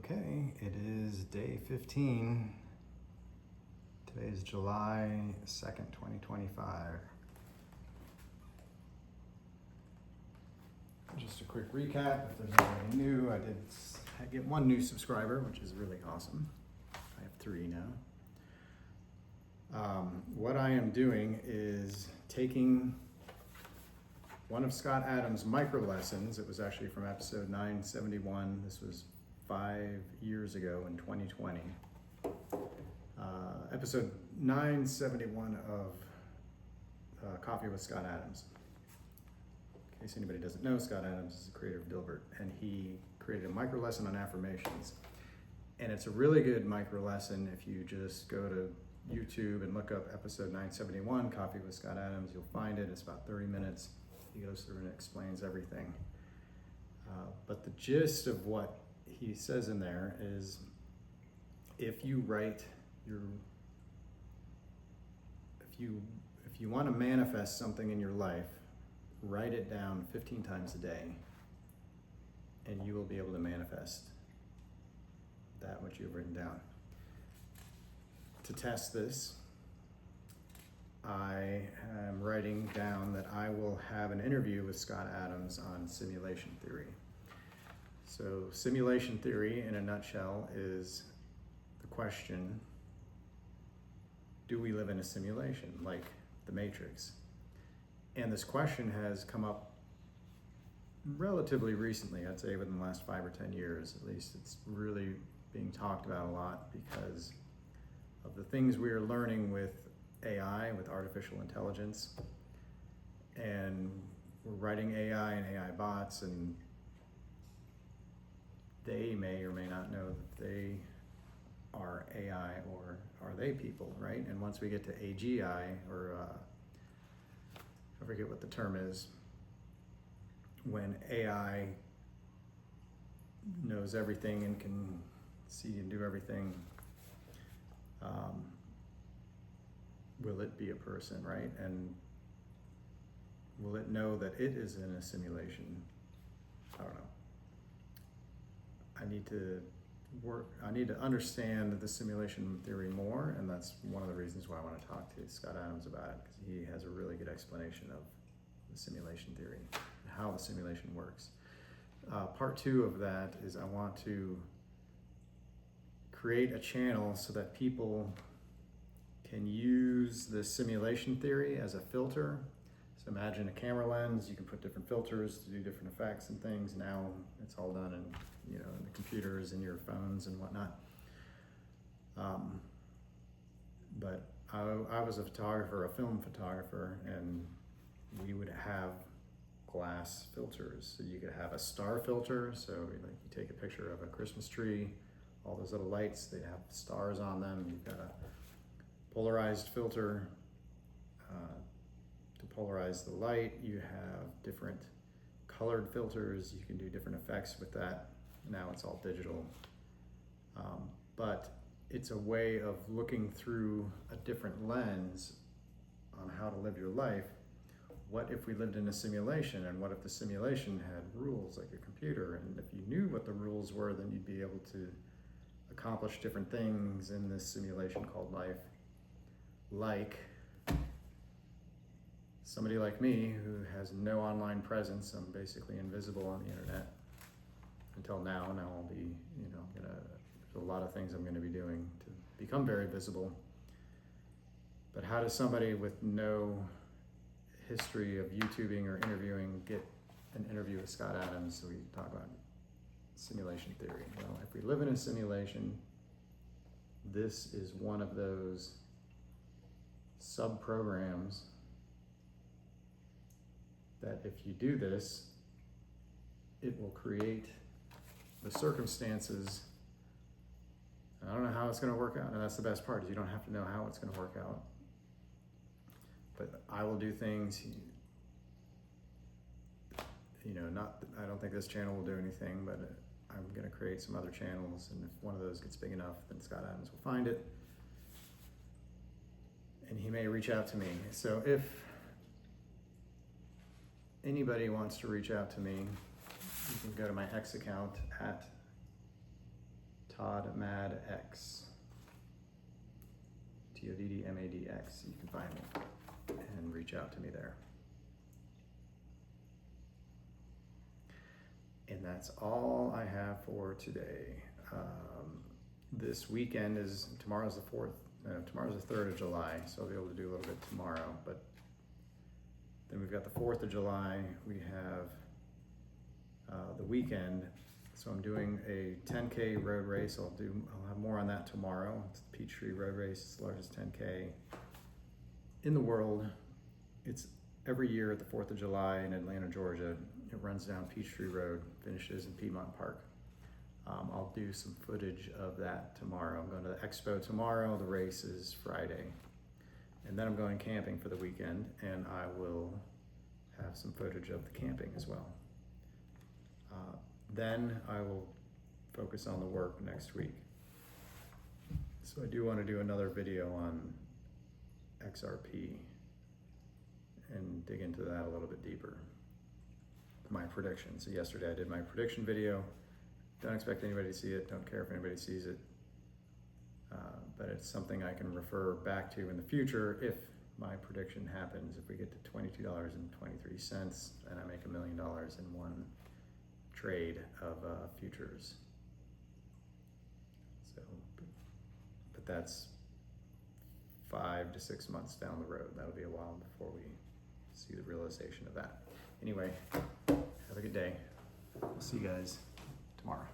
Okay, it is day 15. Today is July 2nd, 2025. Just a quick recap, if there's anybody new, I did get one new subscriber, which is really awesome. I have 3 now. What I am doing is taking one of Scott Adams' micro lessons. It was actually from episode 971. This was 5 years ago in 2020. Episode 971 of Coffee with Scott Adams. In case anybody doesn't know, Scott Adams is the creator of Dilbert, and he created a micro lesson on affirmations. And it's a really good micro lesson. If you just go to YouTube and look up episode 971, Coffee with Scott Adams, you'll find it. It's about 30 minutes. He goes through and explains everything. But the gist of what he says in there is, if you want to manifest something in your life, write it down 15 times a day, and you will be able to manifest that which you've written down. To test this, I am writing down that I will have an interview with Scott Adams on simulation theory. So simulation theory, in a nutshell, is the question, do we live in a simulation like the Matrix? And this question has come up relatively recently. I'd say within the last 5 or 10 years, at least. It's really being talked about a lot because of the things we are learning with AI, with artificial intelligence. And we're writing AI and AI bots, and they may or may not know that they are AI, or are they people, right? And once we get to AGI, or I forget what the term is, when AI knows everything and can see and do everything, will it be a person, right? And will it know that it is in a simulation? I don't know. I need to understand the simulation theory more, and that's one of the reasons why I want to talk to Scott Adams about it, because he has a really good explanation of the simulation theory, how the simulation works. Part 2 of that is I want to create a channel so that people can use the simulation theory as a filter. So imagine a camera lens, you can put different filters to do different effects and things. Now it's all done in the computers and your phones and whatnot. But I was a photographer, a film photographer, and we would have glass filters. So you could have a star filter. So like you take a picture of a Christmas tree, all those little lights, they'd have stars on them. You've got a polarized filter. To polarize the light, you have different colored filters. You can do different effects with that. Now it's all digital. But it's a way of looking through a different lens on how to live your life. What if we lived in a simulation, and what if the simulation had rules like a computer? And if you knew what the rules were, then you'd be able to accomplish different things in this simulation called life. Like somebody like me who has no online presence. I'm basically invisible on the internet until now. Now I'll be, there's a lot of things I'm going to be doing to become very visible. But how does somebody with no history of YouTubing or interviewing get an interview with Scott Adams so we can talk about simulation theory? Well, if we live in a simulation, this is one of those sub-programs that if you do this, it will create the circumstances. I don't know how it's going to work out, and that's the best part, is you don't have to know how it's going to work out. But I will do things, I don't think this channel will do anything, but I'm going to create some other channels, and if one of those gets big enough, then Scott Adams will find it, and he may reach out to me. So if anybody wants to reach out to me, you can go to my X account at Todd Mad X. TODDMADX. You can find me and reach out to me there. And that's all I have for today. This weekend tomorrow's the 4th, tomorrow's the 3rd of July, so I'll be able to do a little bit tomorrow, but then we've got the 4th of July, we have the weekend, so I'm doing a 10K road race. I'll have more on that tomorrow. It's the Peachtree Road Race, it's the largest 10K in the world. It's every year at the 4th of July in Atlanta, Georgia. It runs down Peachtree Road, finishes in Piedmont Park. I'll do some footage of that tomorrow. I'm going to the expo tomorrow. The race is Friday. And then I'm going camping for the weekend, and I will have some footage of the camping as well. Then I will focus on the work next week. So I do want to do another video on XRP and dig into that a little bit deeper. My predictions. So yesterday I did my prediction video. Don't expect anybody to see it. Don't care if anybody sees it. But it's something I can refer back to in the future if my prediction happens. If we get to $22.23 and I make $1 million in one trade of futures. So, but that's 5 to 6 months down the road. That'll be a while before we see the realization of that. Anyway, have a good day. We'll see you guys tomorrow.